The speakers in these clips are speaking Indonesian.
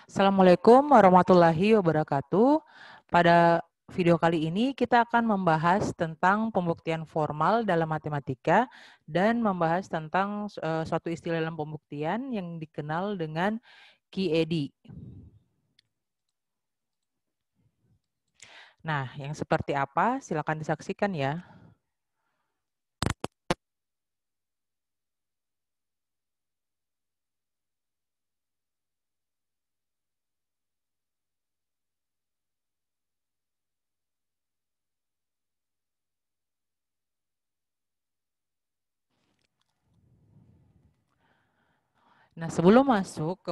Assalamualaikum warahmatullahi wabarakatuh. Pada video kali ini kita akan membahas tentang pembuktian formal dalam matematika dan membahas tentang suatu istilah dalam pembuktian yang dikenal dengan QED. Nah, yang seperti apa? Silakan disaksikan ya. Nah, sebelum masuk ke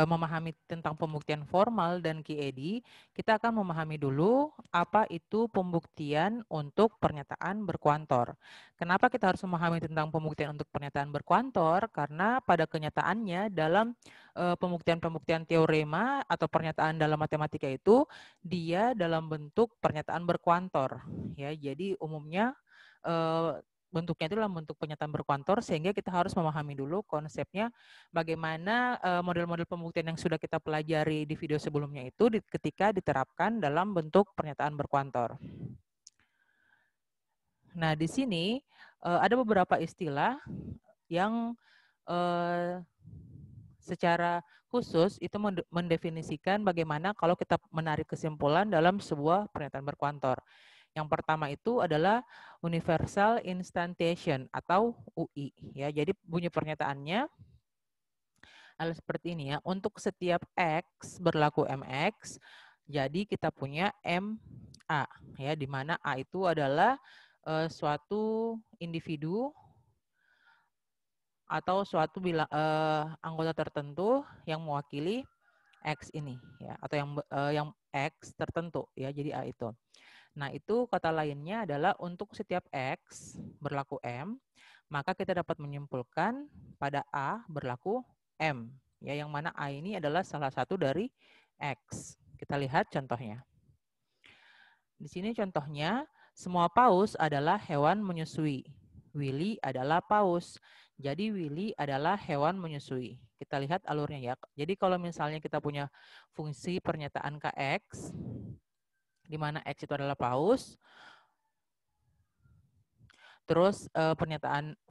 memahami tentang pembuktian formal dan QED, kita akan memahami dulu apa itu pembuktian untuk pernyataan berkuantor. Kenapa kita harus memahami tentang pembuktian untuk pernyataan berkuantor? Karena pada kenyataannya dalam pembuktian-pembuktian teorema atau pernyataan dalam matematika itu dia dalam bentuk pernyataan berkuantor. Ya, jadi umumnya bentuknya itu dalam bentuk pernyataan berkuantor, sehingga kita harus memahami dulu konsepnya bagaimana model-model pembuktian yang sudah kita pelajari di video sebelumnya itu ketika diterapkan dalam bentuk pernyataan berkuantor. Nah, di sini ada beberapa istilah yang secara khusus itu mendefinisikan bagaimana kalau kita menarik kesimpulan dalam sebuah pernyataan berkuantor. Yang pertama itu adalah universal instantiation atau UI. Ya, jadi bunyi pernyataannya adalah seperti ini ya. Untuk setiap X berlaku MX, jadi kita punya MA ya, di mana A itu adalah suatu individu atau suatu anggota tertentu yang mewakili X ini ya, atau yang X tertentu ya, jadi A itu. Nah, itu kata lainnya adalah untuk setiap X berlaku M, maka kita dapat menyimpulkan pada A berlaku M. Ya, yang mana A ini adalah salah satu dari X. Kita lihat contohnya. Di sini contohnya, semua paus adalah hewan menyusui. Willy adalah paus. Jadi Willy adalah hewan menyusui. Kita lihat alurnya ya. Jadi kalau misalnya kita punya fungsi pernyataan Kx, di mana X itu adalah paus. Terus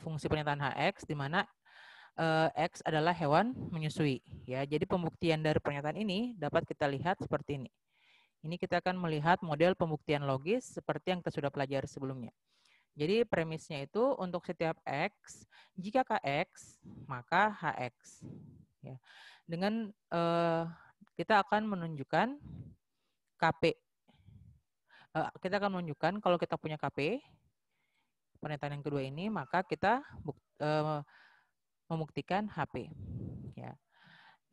fungsi pernyataan Hx di mana X adalah hewan menyusui. Ya, jadi pembuktian dari pernyataan ini dapat kita lihat seperti ini. Ini kita akan melihat model pembuktian logis seperti yang kita sudah pelajari sebelumnya. Jadi premisnya itu untuk setiap X, jika Kx, maka Hx. Ya. Dengan kita akan menunjukkan KP. Kita akan menunjukkan kalau kita punya KP, pernyataan yang kedua ini, maka kita membuktikan HP. Ya.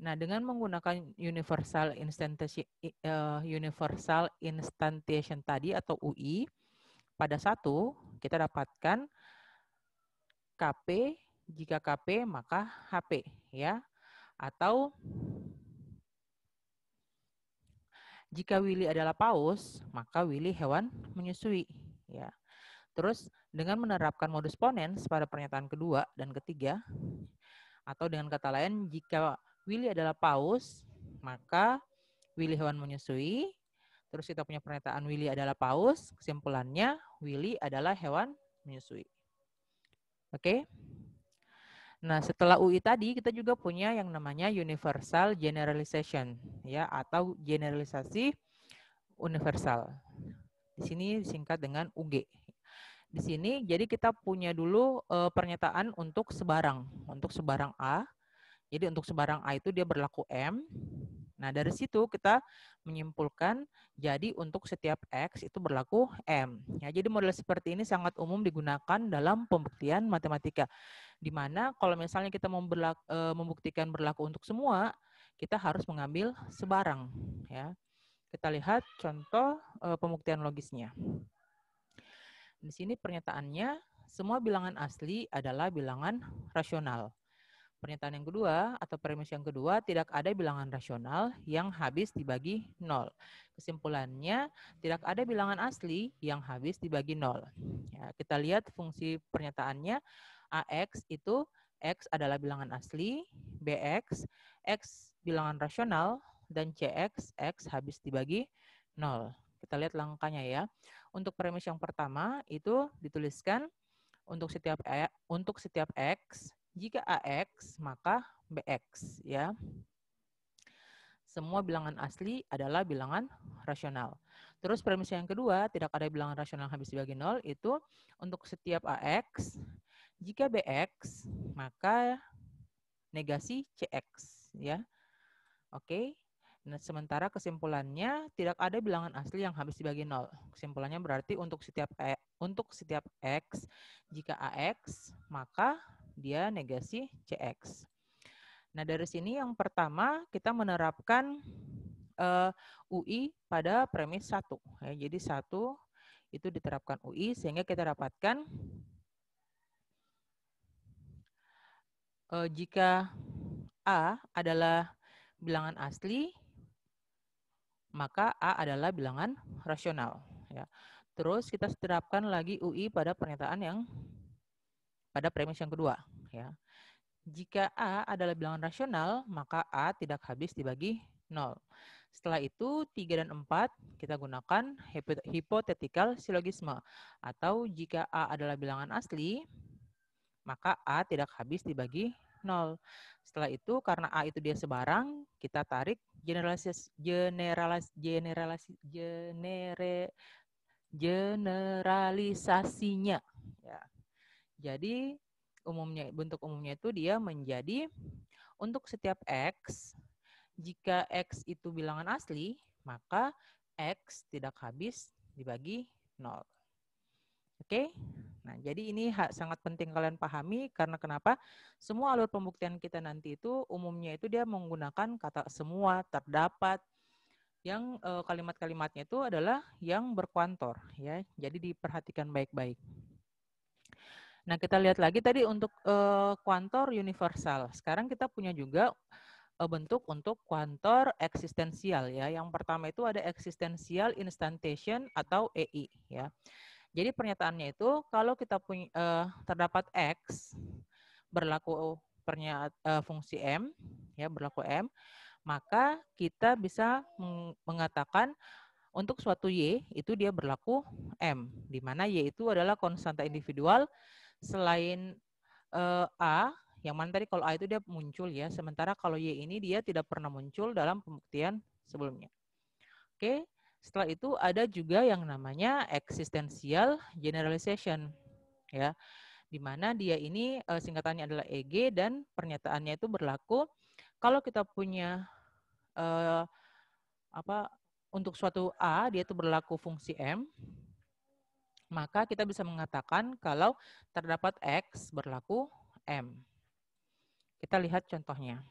Nah, dengan menggunakan universal instantiation tadi atau UI, pada satu kita dapatkan KP, jika KP maka HP ya. Atau jika Willy adalah paus, maka Willy hewan menyusui ya. Terus dengan menerapkan modus ponens pada pernyataan kedua dan ketiga, atau dengan kata lain, jika Willy adalah paus, maka Willy hewan menyusui. Terus kita punya pernyataan Willy adalah paus, kesimpulannya Willy adalah hewan menyusui. Oke? Nah, setelah UI tadi kita juga punya yang namanya universal generalization ya, atau generalisasi universal. Di sini disingkat dengan UG. Di sini jadi kita punya dulu pernyataan untuk sebarang A. Jadi untuk sebarang A itu dia berlaku M. Nah, dari situ kita menyimpulkan jadi untuk setiap X itu berlaku M. Ya, jadi model seperti ini sangat umum digunakan dalam pembuktian matematika. Di mana kalau misalnya kita membuktikan berlaku untuk semua, kita harus mengambil sebarang. Ya. Kita lihat contoh pembuktian logisnya. Di sini pernyataannya, semua bilangan asli adalah bilangan rasional. Pernyataan yang kedua atau premis yang kedua, tidak ada bilangan rasional yang habis dibagi 0. Kesimpulannya, tidak ada bilangan asli yang habis dibagi 0. Ya, kita lihat fungsi pernyataannya, AX itu X adalah bilangan asli, BX, X bilangan rasional, dan CX, X habis dibagi 0. Kita lihat langkahnya ya. Untuk premis yang pertama itu dituliskan untuk setiap X, jika AX maka BX ya. Semua bilangan asli adalah bilangan rasional. Terus premis yang kedua, tidak ada bilangan rasional habis dibagi 0, itu untuk setiap AX, jika BX maka negasi CX ya. Oke. Nah, sementara kesimpulannya tidak ada bilangan asli yang habis dibagi 0. Kesimpulannya berarti untuk setiap X, jika AX, maka dia negasi CX. Nah, dari sini yang pertama kita menerapkan UI pada premis 1. Ya, jadi 1 itu diterapkan UI sehingga kita dapatkan jika A adalah bilangan asli, maka A adalah bilangan rasional. Ya. Terus kita terapkan lagi UI pada pernyataan yang pada premis yang kedua. Ya. Jika A adalah bilangan rasional, maka A tidak habis dibagi 0. Setelah itu 3 dan 4 kita gunakan hypothetical syllogism. Atau jika A adalah bilangan asli, maka A tidak habis dibagi 0. Setelah itu karena A itu dia sebarang, kita tarik generalisasinya. Ya. Jadi bentuk umumnya itu dia menjadi untuk setiap X, jika X itu bilangan asli, maka X tidak habis dibagi 0. Oke? Nah, jadi ini sangat penting kalian pahami karena kenapa? Semua alur pembuktian kita nanti itu umumnya itu dia menggunakan kata semua, terdapat, yang kalimat-kalimatnya itu adalah yang berkuantor ya. Jadi diperhatikan baik-baik. Nah, kita lihat lagi tadi untuk kuantor universal. Sekarang kita punya juga bentuk untuk kuantor eksistensial ya. Yang pertama itu ada existential instantation atau EI ya. Jadi pernyataannya itu kalau kita punya terdapat X berlaku fungsi M ya, berlaku M, maka kita bisa mengatakan untuk suatu Y itu dia berlaku M, di mana Y itu adalah konstanta individual selain A, yang mana tadi kalau A itu dia muncul ya, sementara kalau Y ini dia tidak pernah muncul dalam pembuktian sebelumnya. Oke, setelah itu ada juga yang namanya existential generalization ya, di mana dia ini singkatannya adalah EG dan pernyataannya itu berlaku kalau kita punya untuk suatu A dia itu berlaku fungsi M, maka kita bisa mengatakan kalau terdapat X berlaku M. Kita lihat contohnya.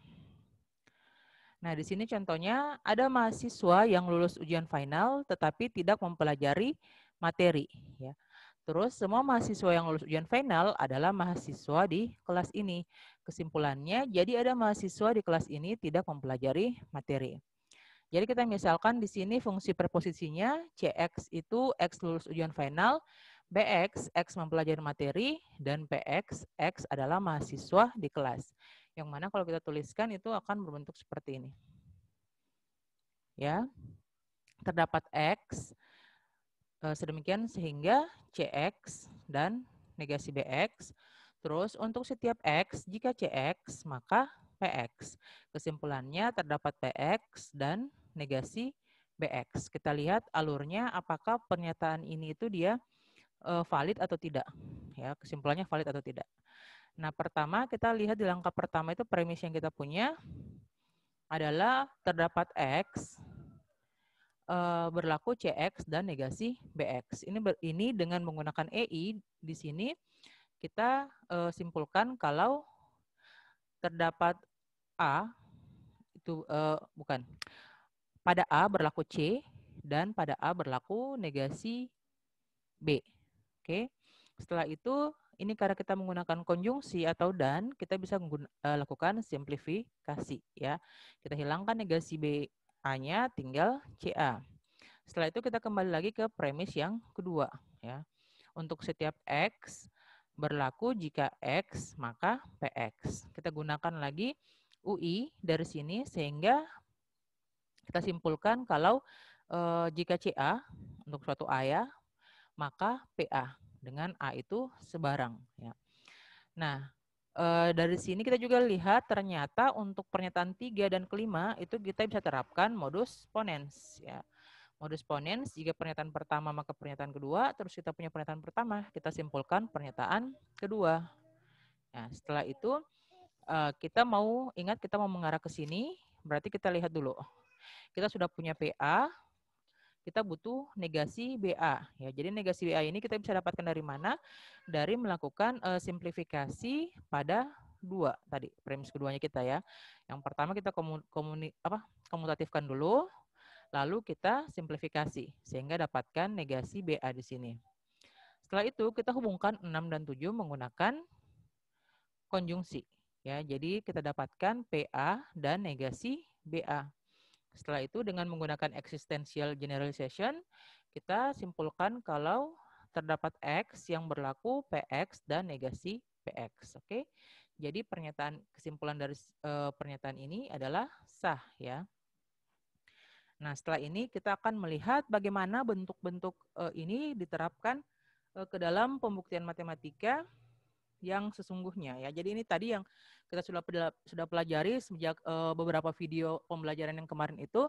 Nah, di sini contohnya ada mahasiswa yang lulus ujian final tetapi tidak mempelajari materi ya. Terus semua mahasiswa yang lulus ujian final adalah mahasiswa di kelas ini. Kesimpulannya, jadi ada mahasiswa di kelas ini tidak mempelajari materi. Jadi kita misalkan di sini fungsi preposisinya CX itu X lulus ujian final, BX X mempelajari materi, dan PX X adalah mahasiswa di kelas. Yang mana kalau kita tuliskan itu akan berbentuk seperti ini. Ya. Terdapat X sedemikian sehingga CX dan negasi BX. Terus untuk setiap X, jika CX maka PX. Kesimpulannya terdapat PX dan negasi BX. Kita lihat alurnya apakah pernyataan ini itu dia valid atau tidak. Ya, kesimpulannya valid atau tidak. Nah, pertama kita lihat di langkah pertama itu premis yang kita punya adalah terdapat X berlaku CX dan negasi BX. Ini dengan menggunakan EI di sini kita simpulkan kalau terdapat A itu bukan pada A berlaku C dan pada A berlaku negasi B. Oke. Setelah itu ini karena kita menggunakan konjungsi atau dan, kita bisa lakukan simplifikasi ya. Kita hilangkan negasi B A-nya, tinggal CA. Setelah itu kita kembali lagi ke premis yang kedua ya. Untuk setiap X berlaku jika X maka PX. Kita gunakan lagi UI dari sini sehingga Kita simpulkan kalau jika CA untuk suatu A ya, maka PA dengan A itu sebarang ya. Nah, dari sini kita juga lihat ternyata untuk pernyataan 3 dan kelima itu kita bisa terapkan modus ponens ya. Modus ponens jika pernyataan pertama maka pernyataan kedua, terus kita punya pernyataan pertama, kita simpulkan pernyataan kedua. Nah, setelah itu kita mau ingat kita mau mengarah ke sini, berarti kita lihat dulu. Kita sudah punya PA, kita butuh negasi BA ya. Jadi negasi BA ini kita bisa dapatkan dari mana? Dari melakukan simplifikasi pada dua tadi, premis keduanya kita ya. Yang pertama kita komutatifkan dulu, lalu kita simplifikasi sehingga dapatkan negasi BA di sini. Setelah itu kita hubungkan 6 dan 7 menggunakan konjungsi ya. Jadi kita dapatkan PA dan negasi BA. Setelah itu dengan menggunakan existential generalization, kita simpulkan kalau terdapat X yang berlaku PX dan negasi PX. Oke. Jadi kesimpulan dari pernyataan ini adalah sah ya. Nah, setelah ini kita akan melihat bagaimana bentuk-bentuk ini diterapkan ke dalam pembuktian matematika yang sesungguhnya ya. Jadi ini tadi yang kita sudah pelajari sejak beberapa video pembelajaran yang kemarin itu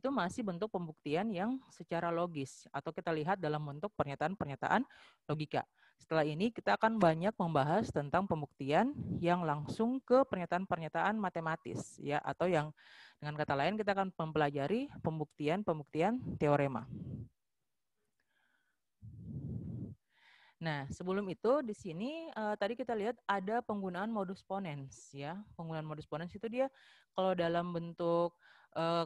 masih bentuk pembuktian yang secara logis atau kita lihat dalam bentuk pernyataan-pernyataan logika. Setelah ini kita akan banyak membahas tentang pembuktian yang langsung ke pernyataan-pernyataan matematis ya, atau yang dengan kata lain kita akan mempelajari pembuktian-pembuktian teorema. Nah, sebelum itu di sini tadi kita lihat ada penggunaan modus ponens ya. Penggunaan modus ponens itu dia kalau dalam bentuk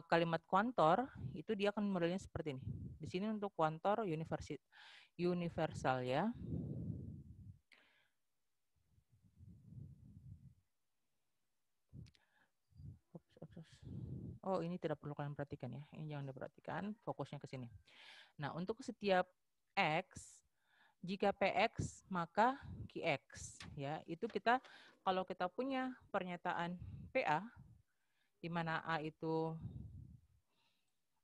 kalimat kuantor itu dia akan modelnya seperti ini. Di sini untuk kuantor universal ya. Oh, ini tidak perlu kalian perhatikan ya. Ini jangan diperhatikan, fokusnya ke sini. Nah, untuk setiap X, jika PX maka QX ya. Itu kita kalau kita punya pernyataan PA di mana A itu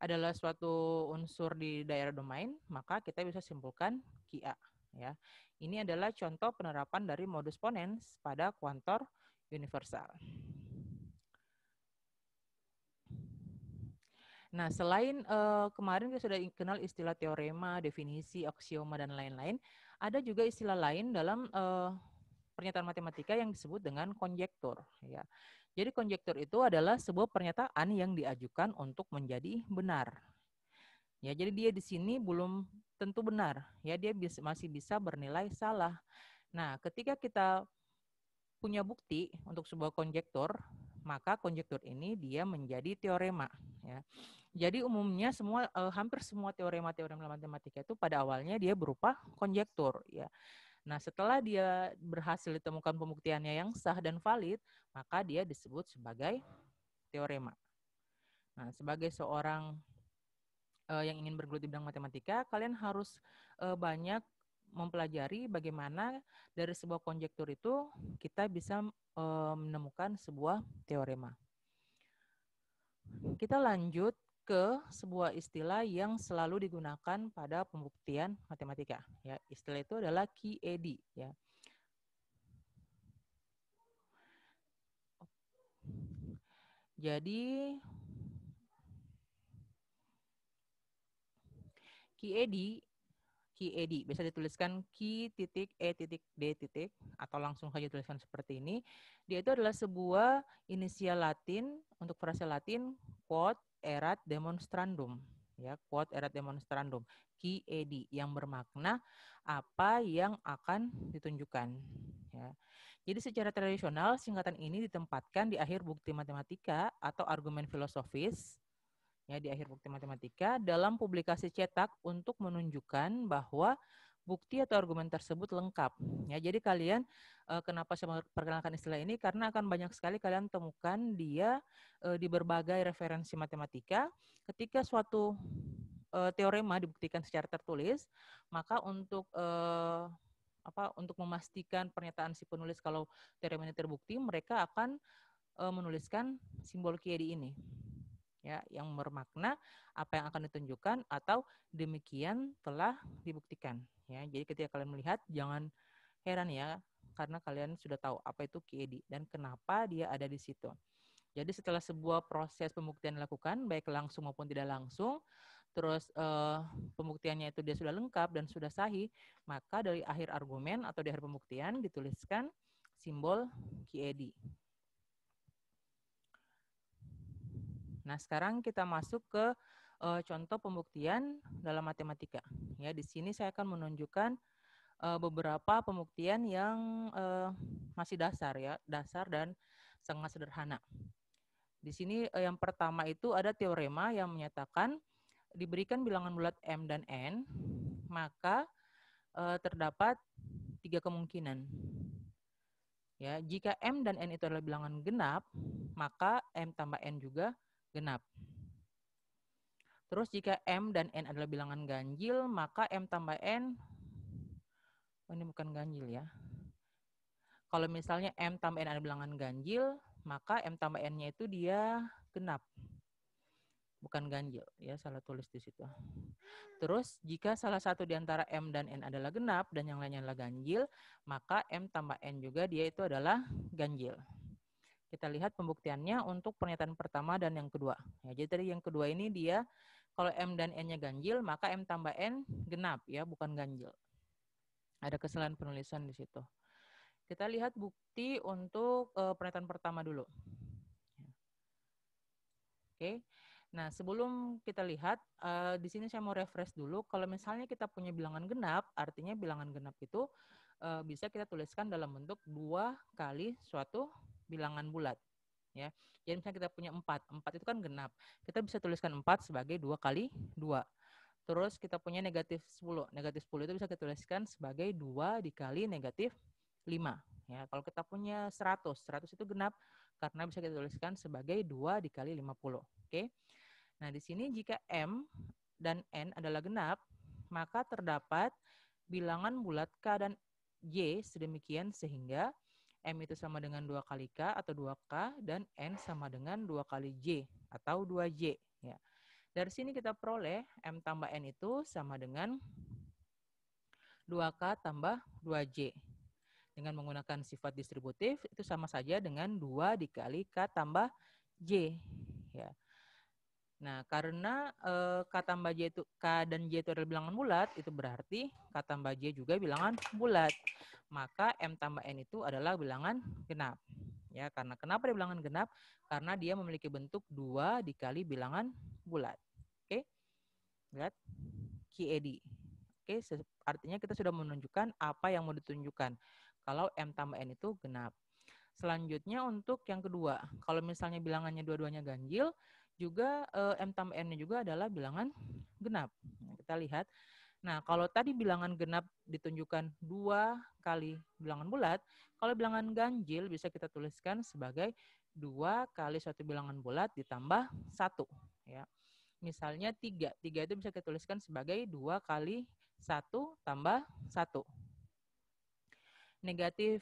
adalah suatu unsur di daerah domain, maka kita bisa simpulkan QA ya. Ini adalah contoh penerapan dari modus ponens pada kuantor universal. Nah, selain kemarin kita sudah kenal istilah teorema, definisi, aksioma, dan lain-lain, ada juga istilah lain dalam pernyataan matematika yang disebut dengan konjektur. Ya. Jadi konjektur itu adalah sebuah pernyataan yang diajukan untuk menjadi benar. Ya, jadi dia di sini belum tentu benar. Ya, dia masih bisa bernilai salah. Nah, ketika kita punya bukti untuk sebuah konjektur, maka konjektur ini dia menjadi teorema. Ya. Jadi umumnya hampir semua teorema-teorema matematika itu pada awalnya dia berupa konjektur. Ya. Nah, setelah dia berhasil ditemukan pembuktiannya yang sah dan valid, maka dia disebut sebagai teorema. Nah, sebagai seorang yang ingin bergelut di bidang matematika, kalian harus banyak mempelajari bagaimana dari sebuah konjektur itu kita bisa menemukan sebuah teorema. Kita lanjut ke sebuah istilah yang selalu digunakan pada pembuktian matematika. Ya, istilah itu adalah QED. Ya. Jadi QED bisa dituliskan Q.E.D. atau langsung saja tuliskan seperti ini. Dia itu adalah sebuah inisial Latin untuk frase Latin quod erat demonstrandum. Ya, quod erat demonstrandum. QED yang bermakna apa yang akan ditunjukkan. Ya. Jadi secara tradisional singkatan ini ditempatkan di akhir bukti matematika atau argumen filosofis ya di akhir bukti matematika dalam publikasi cetak untuk menunjukkan bahwa bukti atau argumen tersebut lengkap. Ya, jadi kalian kenapa saya perkenalkan istilah ini karena akan banyak sekali kalian temukan dia di berbagai referensi matematika ketika suatu teorema dibuktikan secara tertulis, maka untuk memastikan pernyataan si penulis kalau teorema ini terbukti, mereka akan menuliskan simbol QED ini. ya, yang bermakna apa yang akan ditunjukkan atau demikian telah dibuktikan, ya. Jadi ketika kalian melihat jangan heran ya, karena kalian sudah tahu apa itu QED dan kenapa dia ada di situ. Jadi setelah sebuah proses pembuktian dilakukan, baik langsung maupun tidak langsung, terus pembuktiannya itu dia sudah lengkap dan sudah sahih, maka dari akhir argumen atau di akhir pembuktian dituliskan simbol QED. Nah, sekarang kita masuk ke contoh pembuktian dalam matematika. Ya, di sini saya akan menunjukkan beberapa pembuktian yang masih dasar ya, dasar dan sangat sederhana. Di sini yang pertama itu ada teorema yang menyatakan diberikan bilangan bulat M dan N, maka terdapat 3 kemungkinan. Ya, jika M dan N itu adalah bilangan genap, maka M tambah N juga genap. Terus jika M dan N adalah bilangan ganjil, maka M tambah N, oh ini bukan ganjil ya. Kalau misalnya M tambah N adalah bilangan ganjil, maka M tambah N-nya itu dia genap. Bukan ganjil, ya salah tulis di situ. Terus jika salah satu di antara M dan N adalah genap dan yang lainnya adalah ganjil, maka M tambah N juga dia itu adalah ganjil. Kita lihat pembuktiannya untuk pernyataan pertama dan yang kedua. Ya, jadi tadi yang kedua ini dia kalau M dan N-nya ganjil, maka M tambah N genap ya, bukan ganjil. Ada kesalahan penulisan di situ. Kita lihat bukti untuk pernyataan pertama dulu. Oke. Nah, sebelum kita lihat, di sini saya mau refresh dulu. Kalau misalnya kita punya bilangan genap, artinya bilangan genap itu bisa kita tuliskan dalam bentuk 2 kali suatu bilangan bulat. Ya. Jadi misalnya kita punya 4. 4 itu kan genap. Kita bisa tuliskan 4 sebagai 2 kali 2. Terus kita punya negatif 10. Negatif 10 itu bisa kita tuliskan sebagai 2 dikali negatif 5. Ya, kalau kita punya 100, 100 itu genap karena bisa kita tuliskan sebagai 2 dikali 50. Oke. Nah, di sini jika M dan N adalah genap, maka terdapat bilangan bulat K dan Y sedemikian sehingga M itu sama dengan 2 kali K atau 2K dan N sama dengan 2 kali J atau 2J. Ya. Dari sini kita peroleh M tambah N itu sama dengan 2K tambah 2J. Dengan menggunakan sifat distributif itu sama saja dengan 2 dikali K tambah J. Ya. Nah, karena K tambah J itu K dan J itu adalah bilangan bulat, itu berarti K tambah J juga bilangan bulat. Maka M tambah N itu adalah bilangan genap. Ya, karena kenapa dia bilangan genap? Karena dia memiliki bentuk 2 dikali bilangan bulat. Oke. Lihat QED. Oke, artinya kita sudah menunjukkan apa yang mau ditunjukkan. Kalau M tambah N itu genap. Selanjutnya untuk yang kedua, kalau misalnya bilangannya dua-duanya ganjil, juga M tambah N-nya juga adalah bilangan genap. Nah, kita lihat. Nah, kalau tadi bilangan genap ditunjukkan 2 kali bilangan bulat, kalau bilangan ganjil bisa kita tuliskan sebagai 2 kali suatu bilangan bulat ditambah 1. Ya. Misalnya 3. 3 itu bisa kita tuliskan sebagai 2 kali 1 tambah 1. Negatif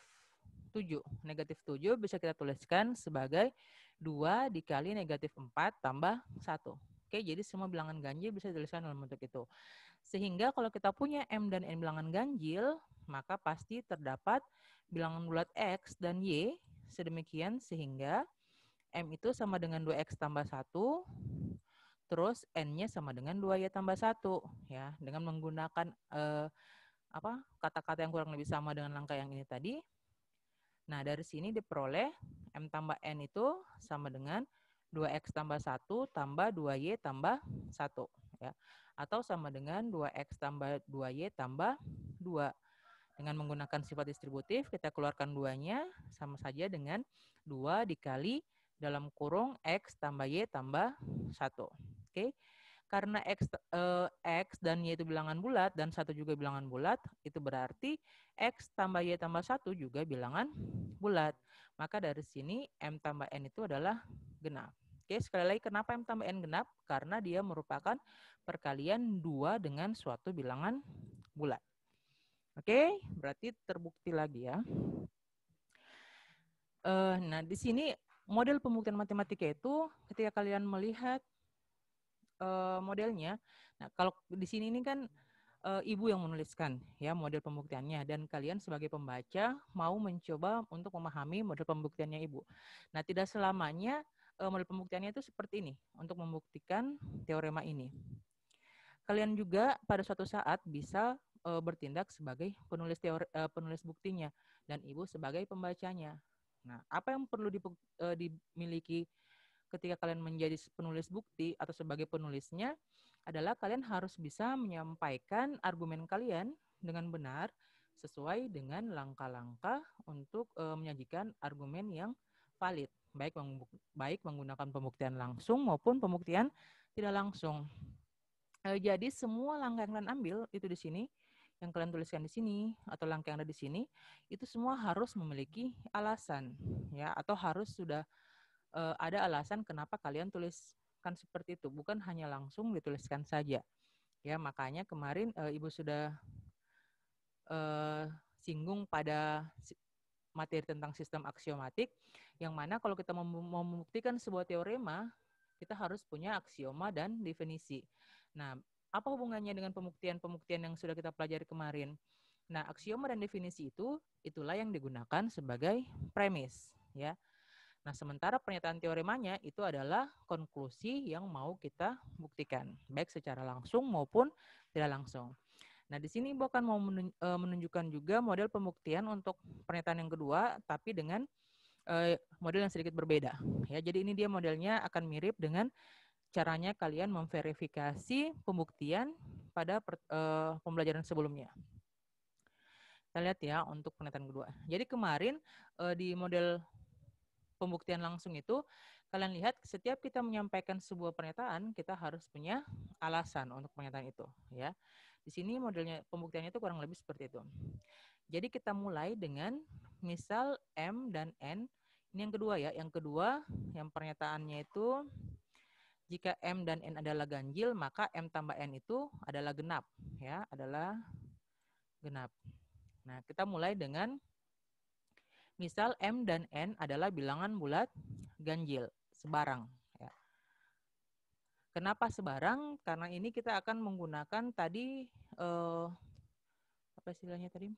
7. Negatif 7 bisa kita tuliskan sebagai 2 dikali negatif 4 tambah 1. Oke, jadi semua bilangan ganjil bisa dituliskan dalam bentuk itu. Sehingga kalau kita punya M dan N bilangan ganjil, maka pasti terdapat bilangan bulat X dan Y sedemikian sehingga M itu sama dengan 2X tambah 1, terus N-nya sama dengan 2Y tambah 1. Ya, dengan menggunakan kata-kata yang kurang lebih sama dengan langkah yang ini tadi. Nah, dari sini diperoleh M tambah N itu sama dengan 2X tambah 1 tambah 2Y tambah 1. Ya. Atau sama dengan 2X tambah 2Y tambah 2. Dengan menggunakan sifat distributif, kita keluarkan 2-nya sama saja dengan 2 dikali dalam kurung X tambah Y tambah 1. Oke. Karena X dan Y itu bilangan bulat dan 1 juga bilangan bulat, itu berarti X tambah Y tambah 1 juga bilangan bulat. Maka dari sini M tambah N itu adalah genap. Oke, sekali lagi kenapa M tambah N genap? Karena dia merupakan perkalian 2 dengan suatu bilangan bulat. Oke, berarti terbukti lagi ya. Nah, di sini model pembuktian matematika itu ketika kalian melihat modelnya, nah kalau di sini ini kan ibu yang menuliskan ya model pembuktiannya dan kalian sebagai pembaca mau mencoba untuk memahami model pembuktiannya ibu. Nah, tidak selamanya model pembuktiannya itu seperti ini untuk membuktikan teorema ini. Kalian juga pada suatu saat bisa bertindak sebagai penulis buktinya dan ibu sebagai pembacanya. Nah, apa yang perlu dimiliki ketika kalian menjadi penulis bukti atau sebagai penulisnya adalah kalian harus bisa menyampaikan argumen kalian dengan benar sesuai dengan langkah-langkah untuk menyajikan argumen yang valid, baik menggunakan pembuktian langsung maupun pembuktian tidak langsung. Jadi semua langkah yang kalian ambil itu di sini, yang kalian tuliskan di sini atau langkah yang ada di sini, itu semua harus memiliki alasan, ya, atau harus sudah ada alasan kenapa kalian tuliskan seperti itu, bukan hanya langsung dituliskan saja. Ya, makanya kemarin Ibu sudah singgung pada materi tentang sistem aksiomatik, yang mana kalau kita mau membuktikan sebuah teorema, kita harus punya aksioma dan definisi. Nah, apa hubungannya dengan pembuktian-pembuktian yang sudah kita pelajari kemarin? Nah, aksioma dan definisi itulah yang digunakan sebagai premis, ya. Nah, sementara pernyataan teoremanya itu adalah konklusi yang mau kita buktikan, baik secara langsung maupun tidak langsung. Nah, di sini Ibu akan mau menunjukkan juga model pembuktian untuk pernyataan yang kedua, tapi dengan model yang sedikit berbeda. Ya, jadi ini dia modelnya akan mirip dengan caranya kalian memverifikasi pembuktian pada pembelajaran sebelumnya. Kita lihat ya untuk pernyataan kedua. Jadi kemarin di model pembuktian langsung itu, kalian lihat setiap kita menyampaikan sebuah pernyataan, kita harus punya alasan untuk pernyataan itu, ya. Di sini modelnya pembuktiannya itu kurang lebih seperti itu. Jadi kita mulai dengan misal M dan N. Ini yang kedua ya. Yang kedua, yang pernyataannya itu jika M dan N adalah ganjil, maka M tambah N itu adalah genap, ya, adalah genap. Nah, kita mulai dengan misal M dan N adalah bilangan bulat ganjil, sebarang. Ya. Kenapa sebarang? Karena ini kita akan menggunakan tadi, apa istilahnya tadi?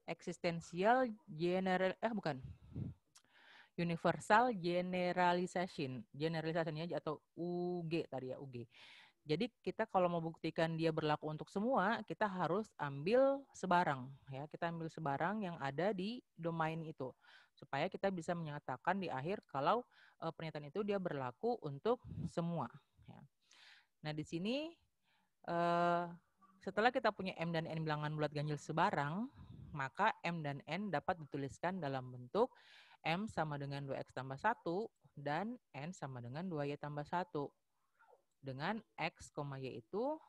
Eksistensial general, bukan. Universal Generalization. Generalisasinya atau UG tadi ya, UG. Jadi kita kalau mau buktikan dia berlaku untuk semua, kita harus ambil sebarang ya. Kita ambil sebarang yang ada di domain itu supaya kita bisa menyatakan di akhir kalau pernyataan itu dia berlaku untuk semua ya. Nah, di sini setelah kita punya M dan N bilangan bulat ganjil sebarang, maka M dan N dapat dituliskan dalam bentuk M sama dengan 2X tambah 1 dan N sama dengan 2Y tambah 1. Dengan X, Y itu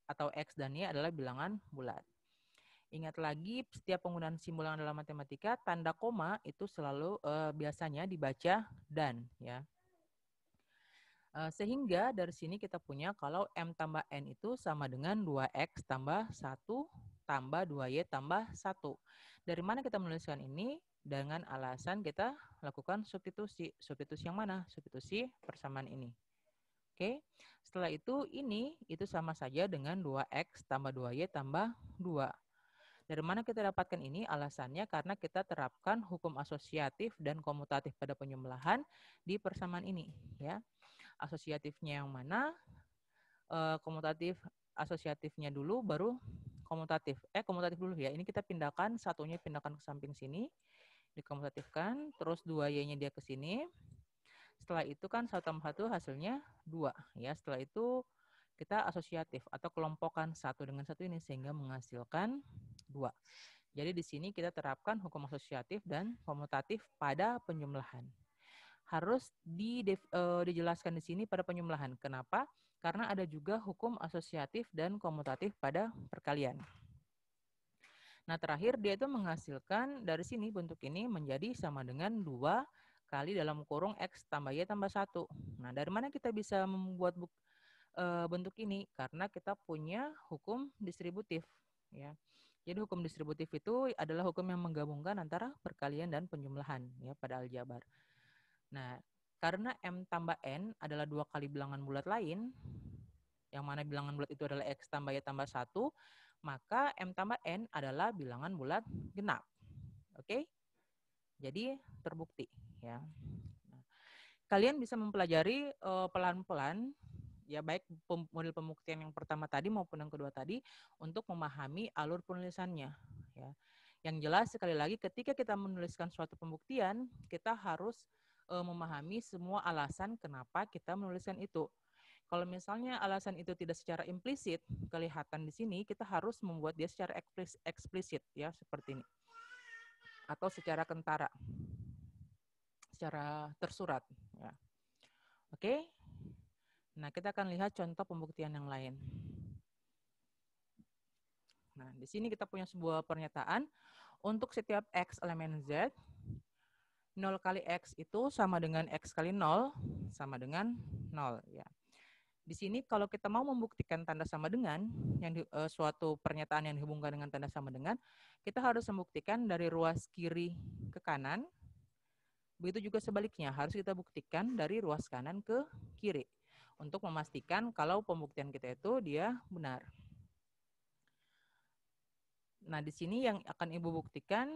atau X dan Y adalah bilangan bulat. Ingat lagi, setiap penggunaan simbol dalam matematika, tanda koma itu selalu biasanya dibaca dan. Ya. Sehingga dari sini kita punya kalau M tambah N itu sama dengan 2X tambah 1 tambah 2Y tambah 1. Dari mana kita menuliskan ini? Dengan alasan kita lakukan substitusi. Substitusi yang mana? Substitusi persamaan ini. Oke, setelah itu ini itu sama saja dengan 2X tambah 2Y tambah 2. Dari mana kita dapatkan ini? Alasannya karena kita terapkan hukum asosiatif dan komutatif pada penyembelahan di persamaan ini. Ya. Asosiatifnya yang mana? Komutatif asosiatifnya dulu baru komutatif. Komutatif dulu ya. Ini kita pindahkan, satunya pindahkan ke samping sini. Dikomutatifkan, terus 2Y-nya dia ke sini. Setelah itu kan 1 tambah 1 hasilnya 2. Ya, setelah itu kita asosiatif atau kelompokan 1 dengan 1 ini sehingga menghasilkan 2. Jadi di sini kita terapkan hukum asosiatif dan komutatif pada penjumlahan. Harus dijelaskan di sini pada penjumlahan. Kenapa? Karena ada juga hukum asosiatif dan komutatif pada perkalian. Nah, terakhir dia itu menghasilkan dari sini bentuk ini menjadi sama dengan 2 kali dalam kurung X tambah Y tambah 1. Nah, dari mana kita bisa membuat bentuk ini? Karena kita punya hukum distributif. Ya. Jadi hukum distributif itu adalah hukum yang menggabungkan antara perkalian dan penjumlahan ya pada aljabar. Nah, karena M tambah N adalah 2 kali bilangan bulat lain, yang mana bilangan bulat itu adalah X tambah Y tambah 1, maka M tambah N adalah bilangan bulat genap. Oke? Jadi terbukti ya. Nah, kalian bisa mempelajari pelan-pelan ya, baik model pembuktian yang pertama tadi maupun yang kedua tadi untuk memahami alur penulisannya ya. Yang jelas sekali lagi ketika kita menuliskan suatu pembuktian, kita harus memahami semua alasan kenapa kita menuliskan itu. Kalau misalnya alasan itu tidak secara implisit kelihatan di sini, kita harus membuat dia secara eksplisit ya, seperti ini. Atau secara kentara. Secara tersurat ya. Oke. Nah, kita akan lihat contoh pembuktian yang lain. Nah, di sini kita punya sebuah pernyataan untuk setiap X elemen Z, 0 kali X itu sama dengan X kali 0 sama dengan 0 ya. Di sini kalau kita mau membuktikan tanda sama dengan suatu pernyataan yang dihubungkan dengan tanda sama dengan, kita harus membuktikan dari ruas kiri ke kanan. Begitu juga sebaliknya, harus kita buktikan dari ruas kanan ke kiri untuk memastikan kalau pembuktian kita itu dia benar. Nah, di sini yang akan Ibu buktikan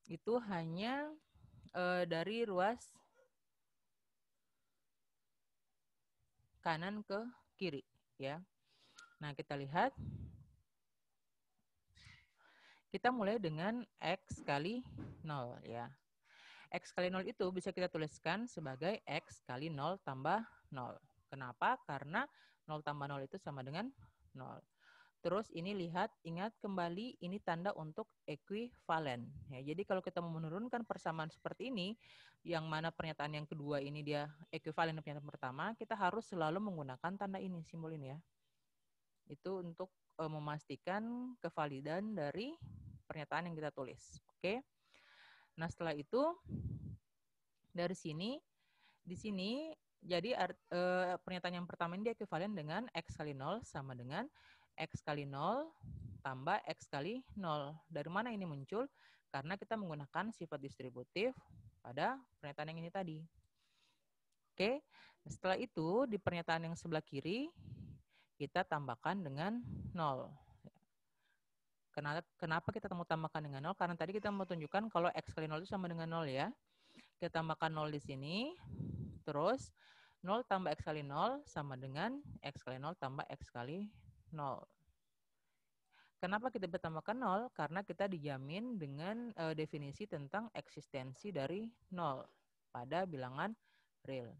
itu hanya dari ruas kanan ke kiri ya. Nah, kita lihat. Kita mulai dengan X kali 0 ya. X kali 0 itu bisa kita tuliskan sebagai X kali 0 tambah 0. Kenapa? Karena 0 tambah 0 itu sama dengan 0. Terus ini lihat, ingat kembali ini tanda untuk ekuivalen. Ya, jadi kalau kita mau menurunkan persamaan seperti ini, yang mana pernyataan yang kedua ini dia ekuivalen dengan pernyataan pertama, kita harus selalu menggunakan tanda ini, simbol ini ya. Itu untuk memastikan kevalidan dari pernyataan yang kita tulis. Oke. Nah, setelah itu dari sini di sini jadi pernyataan yang pertama ini dia ekuivalen dengan X kali 0 sama dengan X kali 0 tambah X kali 0. Dari mana ini muncul? Karena kita menggunakan sifat distributif pada pernyataan yang ini tadi. Oke. Setelah itu di pernyataan yang sebelah kiri kita tambahkan dengan 0. Kenapa kita mau tambahkan dengan 0? Karena tadi kita mau tunjukkan kalau X kali 0 itu sama dengan 0 ya. Kita tambahkan 0 di sini. Terus 0 tambah X kali 0 sama dengan X kali 0 tambah X kali 0. Kenapa kita tambahkan 0? Karena kita dijamin dengan definisi tentang eksistensi dari 0 pada bilangan real.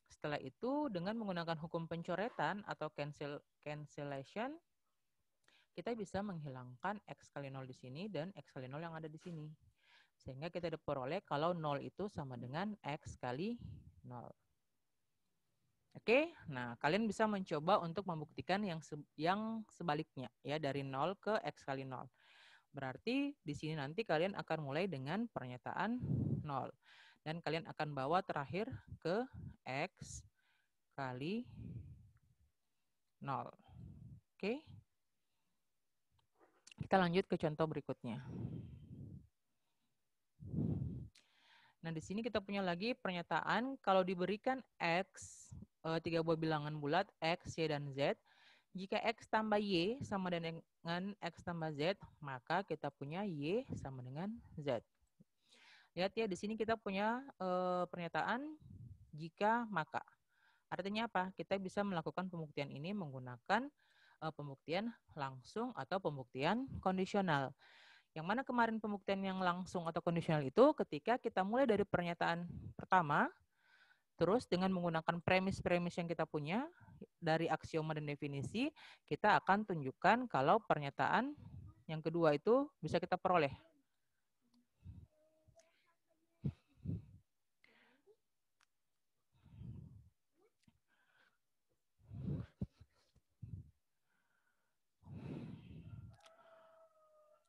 Setelah itu dengan menggunakan hukum pencoretan atau cancellation, kita bisa menghilangkan X kali 0 di sini dan X kali 0 yang ada di sini. Sehingga kita diperoleh kalau 0 itu sama dengan X kali 0. Oke, nah kalian bisa mencoba untuk membuktikan yang sebaliknya ya, dari 0 ke X kali 0. Berarti di sini nanti kalian akan mulai dengan pernyataan 0. Dan kalian akan bawa terakhir ke X kali 0. Oke. Kita lanjut ke contoh berikutnya. Nah, di sini kita punya lagi pernyataan kalau diberikan X, 3 buah bilangan bulat, X, Y, dan Z, jika X tambah Y sama dengan X tambah Z, maka kita punya Y sama dengan Z. Lihat ya, di sini kita punya pernyataan jika maka. Artinya apa? Kita bisa melakukan pembuktian ini menggunakan pembuktian langsung atau pembuktian kondisional. Yang mana kemarin pembuktian yang langsung atau kondisional itu ketika kita mulai dari pernyataan pertama, terus dengan menggunakan premis-premis yang kita punya dari aksioma dan definisi, kita akan tunjukkan kalau pernyataan yang kedua itu bisa kita peroleh.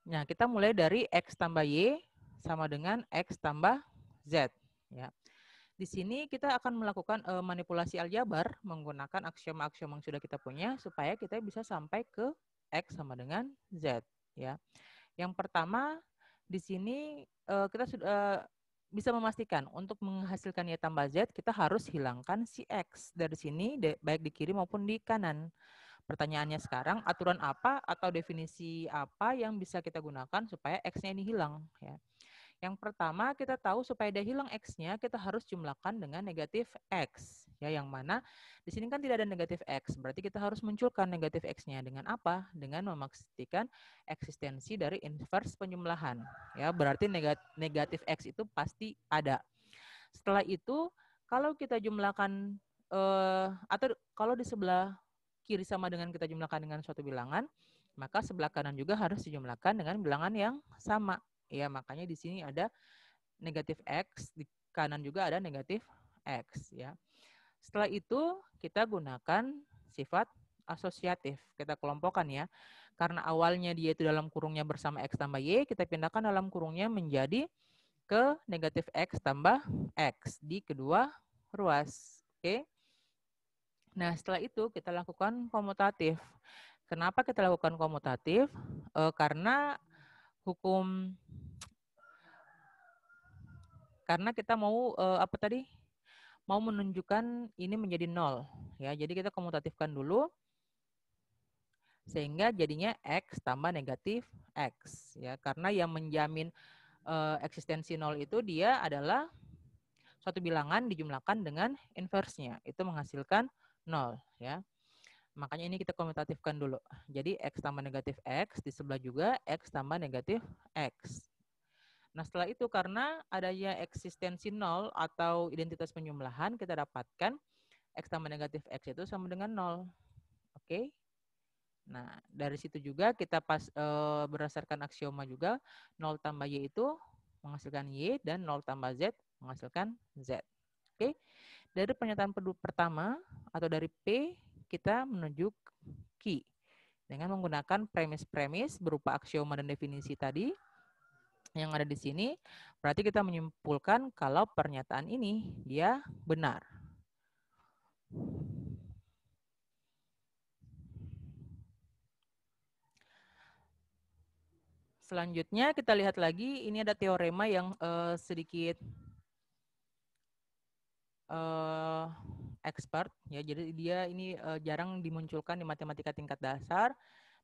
Nah, kita mulai dari X tambah Y sama dengan X tambah Z. Ya. Di sini kita akan melakukan manipulasi aljabar menggunakan aksioma-aksioma yang sudah kita punya supaya kita bisa sampai ke X sama dengan Z. Ya. Yang pertama, di sini kita sudah bisa memastikan untuk menghasilkan Y tambah Z, kita harus hilangkan si X. Dari sini, baik di kiri maupun di kanan. Pertanyaannya sekarang, aturan apa atau definisi apa yang bisa kita gunakan supaya X-nya ini hilang? Ya. Yang pertama, kita tahu supaya dia hilang X-nya, kita harus jumlahkan dengan negatif X. Ya, yang mana di sini kan tidak ada negatif X. Berarti kita harus munculkan negatif X-nya. Dengan apa? Dengan memastikan eksistensi dari inverse penjumlahan. Ya, berarti negatif X itu pasti ada. Setelah itu, kalau kita jumlahkan, atau kalau di sebelah kiri sama dengan kita jumlahkan dengan suatu bilangan, maka sebelah kanan juga harus dijumlahkan dengan bilangan yang sama. Ya, makanya di sini ada negatif X, di kanan juga ada negatif X. Ya. Setelah itu, kita gunakan sifat asosiatif. Kita kelompokkan ya. Karena awalnya dia itu dalam kurungnya bersama X tambah Y, kita pindahkan dalam kurungnya menjadi ke negatif X tambah X di kedua ruas. Oke. Nah, setelah itu kita lakukan komutatif. Kenapa kita lakukan komutatif? Karena hukum, karena kita mau apa tadi? Mau menunjukkan ini menjadi 0. Ya, jadi kita komutatifkan dulu sehingga jadinya X tambah negatif X. Ya, karena yang menjamin eksistensi 0 itu dia adalah suatu bilangan dijumlahkan dengan inverse-nya. Itu menghasilkan 0. Ya. Makanya ini kita komutatifkan dulu. Jadi X tambah negatif X, di sebelah juga X tambah negatif X. Nah, setelah itu karena adanya eksistensi 0 atau identitas penjumlahan, kita dapatkan X tambah negatif X itu sama dengan 0. Oke. Nah, dari situ juga kita berdasarkan aksioma juga, 0 tambah Y itu menghasilkan Y, dan 0 tambah Z menghasilkan Z. Oke. Dari pernyataan pertama atau dari P, kita menuju Q dengan menggunakan premis-premis berupa aksioma dan definisi tadi yang ada di sini. Berarti kita menyimpulkan kalau pernyataan ini dia benar. Selanjutnya kita lihat lagi, ini ada teorema yang sedikit expert ya. Jadi dia ini jarang dimunculkan di matematika tingkat dasar.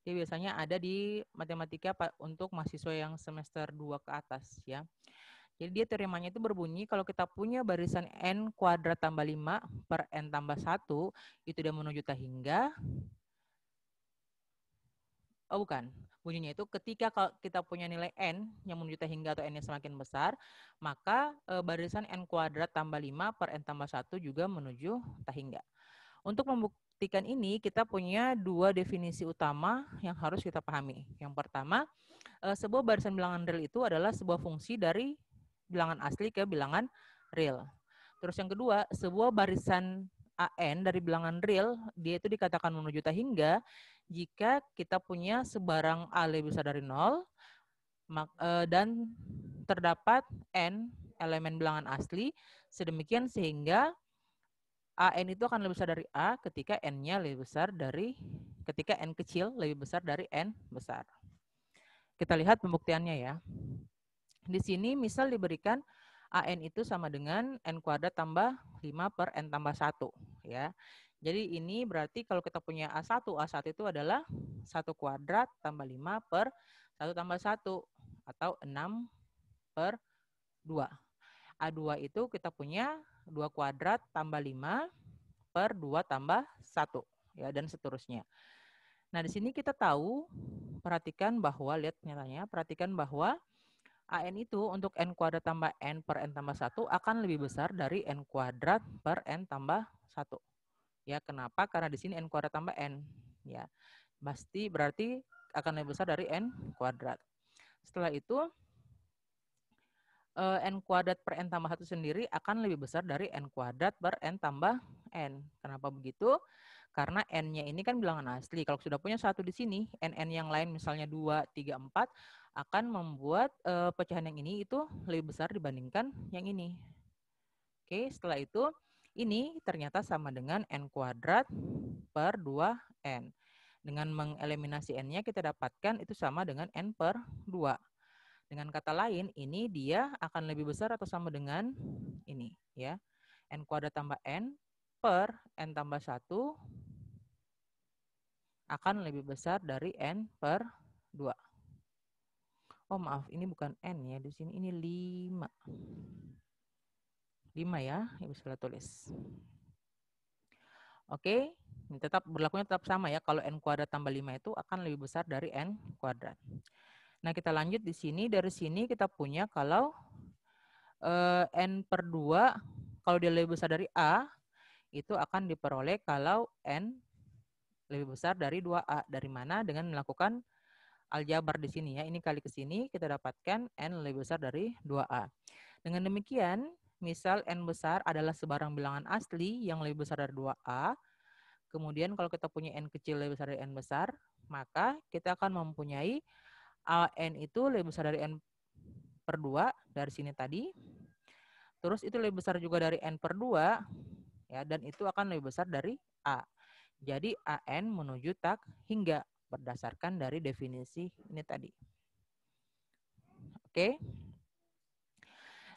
Dia biasanya ada di matematika untuk mahasiswa yang semester 2 ke atas ya. Jadi dia teoremanya itu berbunyi kalau kita punya barisan n kuadrat tambah 5 per n tambah 1, itu dia menuju tak hingga. Oh bukan, bunyinya itu ketika kita punya nilai n yang menuju tak hingga atau n-nya semakin besar, maka barisan n kuadrat tambah 5 per n tambah 1 juga menuju tak hingga. Untuk membuktikan ini, kita punya dua definisi utama yang harus kita pahami. Yang pertama, sebuah barisan bilangan real itu adalah sebuah fungsi dari bilangan asli ke bilangan real. Terus yang kedua, sebuah barisan AN dari bilangan real, dia itu dikatakan menuju tak hingga jika kita punya sebarang A lebih besar dari 0 dan terdapat N elemen bilangan asli, sedemikian sehingga AN itu akan lebih besar dari A ketika N-nya lebih besar dari, ketika N kecil lebih besar dari N besar. Kita lihat pembuktiannya ya. Di sini misal diberikan AN itu sama dengan N kuadrat tambah 5 per N tambah 1. Ya. Jadi ini berarti kalau kita punya A1 itu adalah 1 kuadrat tambah 5 per 1 tambah 1. Atau 6 per 2. A2 itu kita punya 2 kuadrat tambah 5 per 2 tambah 1. Ya, dan seterusnya. Nah, di sini kita tahu, perhatikan bahwa, lihat pernyataannya, perhatikan bahwa AN itu untuk N kuadrat tambah N per N tambah 1 akan lebih besar dari N kuadrat per N tambah 1. Ya, kenapa? Karena di sini N kuadrat tambah N. Ya, pasti berarti akan lebih besar dari N kuadrat. Setelah itu, N kuadrat per N tambah 1 sendiri akan lebih besar dari N kuadrat per N tambah N. Kenapa begitu? Karena N-nya ini kan bilangan asli. Kalau sudah punya 1 di sini, N yang lain misalnya 2, 3, 4, akan membuat pecahan yang ini itu lebih besar dibandingkan yang ini. Oke, setelah itu, ini ternyata sama dengan N kuadrat per 2N. Dengan mengeliminasi n-nya kita dapatkan itu sama dengan n per 2. Dengan kata lain, ini dia akan lebih besar atau sama dengan ini, ya. N kuadrat tambah n per n tambah 1 akan lebih besar dari n per 2. Oh maaf, ini bukan n ya, di sini ini 5. 5 ya, Ibu salah tulis. Oke, ini berlakunya tetap sama ya. Kalau n kuadrat tambah 5 itu akan lebih besar dari n kuadrat. Nah, kita lanjut di sini. Dari sini kita punya kalau n per 2, kalau dia lebih besar dari A, itu akan diperoleh kalau n lebih besar dari 2A. Dari mana? Dengan melakukan aljabar di sini ya. Ini kali ke sini, kita dapatkan n lebih besar dari 2A. Dengan demikian, misal n besar adalah sebarang bilangan asli yang lebih besar dari 2A. Kemudian kalau kita punya n kecil lebih besar dari n besar, maka kita akan mempunyai n itu lebih besar dari n per 2 dari sini tadi. Terus itu lebih besar juga dari n per 2, ya, dan itu akan lebih besar dari A. Jadi AN menuju tak hingga berdasarkan dari definisi ini tadi. Oke.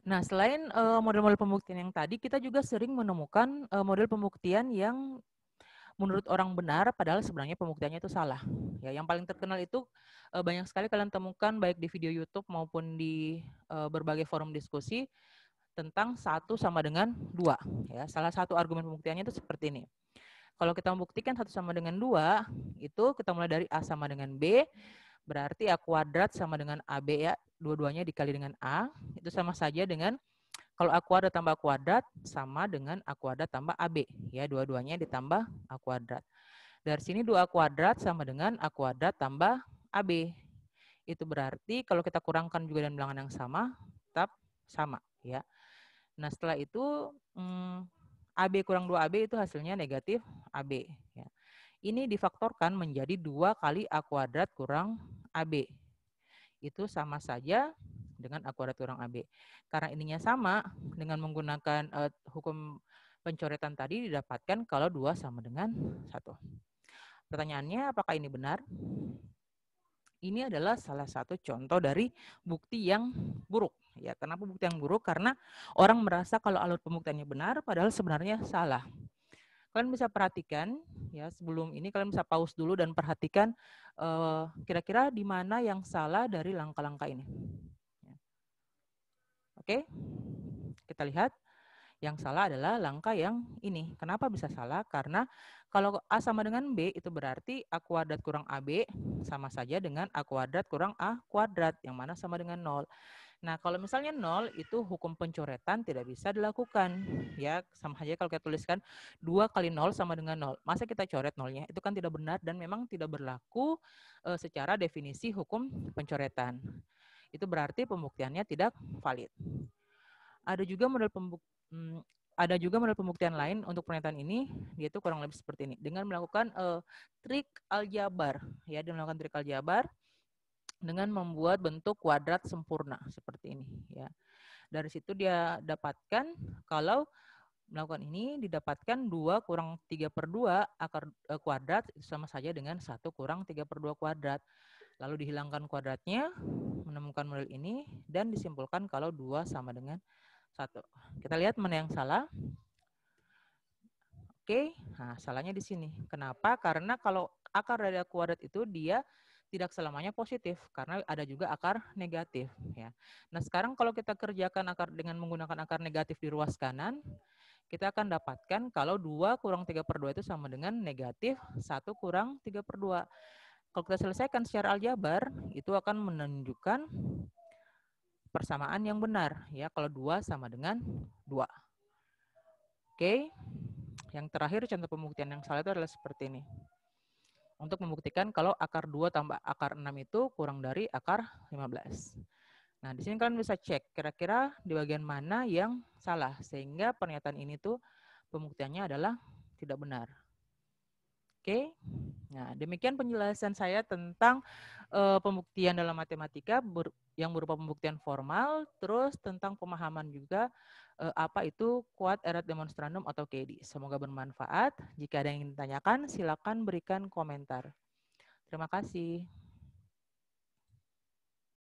Nah, selain model-model pembuktian yang tadi, kita juga sering menemukan model pembuktian yang menurut orang benar, padahal sebenarnya pembuktiannya itu salah. Ya, yang paling terkenal itu banyak sekali kalian temukan baik di video YouTube maupun di berbagai forum diskusi tentang 1 sama dengan 2. Ya, salah satu argumen pembuktiannya itu seperti ini. Kalau kita membuktikan 1 sama dengan 2, itu kita mulai dari A sama dengan B, berarti A kuadrat sama dengan AB ya, dua-duanya dikali dengan A, itu sama saja dengan kalau A kuadrat tambah A kuadrat sama dengan A kuadrat tambah AB, ya, dua-duanya ditambah A kuadrat. Dari sini 2A kuadrat sama dengan A kuadrat tambah AB. Itu berarti kalau kita kurangkan juga dengan bilangan yang sama, tetap sama, ya. Nah, setelah itu AB kurang 2AB itu hasilnya negatif AB. Ya. Ini difaktorkan menjadi 2 kali A kuadrat kurang AB. Itu sama saja dengan A kuadrat kurang AB. Karena ininya sama, dengan menggunakan hukum pencoretan tadi didapatkan kalau 2 sama dengan 1. Pertanyaannya, apakah ini benar? Ini adalah salah satu contoh dari bukti yang buruk. Ya, kenapa bukti yang buruk? Karena orang merasa kalau alur pembuktiannya benar, padahal sebenarnya salah. Kalian bisa perhatikan, ya, sebelum ini kalian bisa pause dulu dan perhatikan kira-kira di mana yang salah dari langkah-langkah ini. Oke, kita lihat. Yang salah adalah langkah yang ini. Kenapa bisa salah? Karena kalau A sama dengan B, itu berarti A kuadrat kurang AB sama saja dengan A kuadrat kurang A kuadrat, yang mana sama dengan 0. Nah, kalau misalnya 0, itu hukum pencoretan tidak bisa dilakukan. Ya, sama saja kalau kita tuliskan 2 kali 0 sama dengan 0. Masa kita coret 0-nya? Itu kan tidak benar dan memang tidak berlaku secara definisi hukum pencoretan. Itu berarti pembuktiannya tidak valid. Ada juga model pembuktian lain untuk pernyataan ini, yaitu kurang lebih seperti ini. Dengan melakukan trik aljabar, ya, dengan melakukan trik aljabar dengan membuat bentuk kuadrat sempurna seperti ini, ya. Dari situ dia dapatkan kalau melakukan ini didapatkan 2 kurang 3 per 2 akar kuadrat sama saja dengan 1 kurang 3 per 2 kuadrat. Lalu dihilangkan kuadratnya, menemukan model ini, dan disimpulkan kalau 2 sama dengan 1. Kita lihat mana yang salah. Oke, nah salahnya di sini. Kenapa? Karena kalau akar dari kuadrat itu dia tidak selamanya positif, karena ada juga akar negatif. Ya. Nah, sekarang kalau kita kerjakan akar dengan menggunakan akar negatif di ruas kanan, kita akan dapatkan kalau 2 kurang 3 per 2 itu sama dengan negatif 1 kurang 3 per 2. Kalau kita selesaikan secara aljabar, itu akan menunjukkan persamaan yang benar, ya, kalau 2 sama dengan 2. Oke, yang terakhir contoh pembuktian yang salah itu adalah seperti ini. Untuk membuktikan kalau akar 2 tambah akar 6 itu kurang dari akar 15. Nah, di sini kalian bisa cek kira-kira di bagian mana yang salah, sehingga pernyataan ini tuh pembuktiannya adalah tidak benar. Oke, nah demikian penjelasan saya tentang pembuktian dalam matematika yang berupa pembuktian formal, terus tentang pemahaman juga apa itu quod erat demonstrandum atau QED. Semoga bermanfaat. Jika ada yang ingin ditanyakan, silakan berikan komentar. Terima kasih.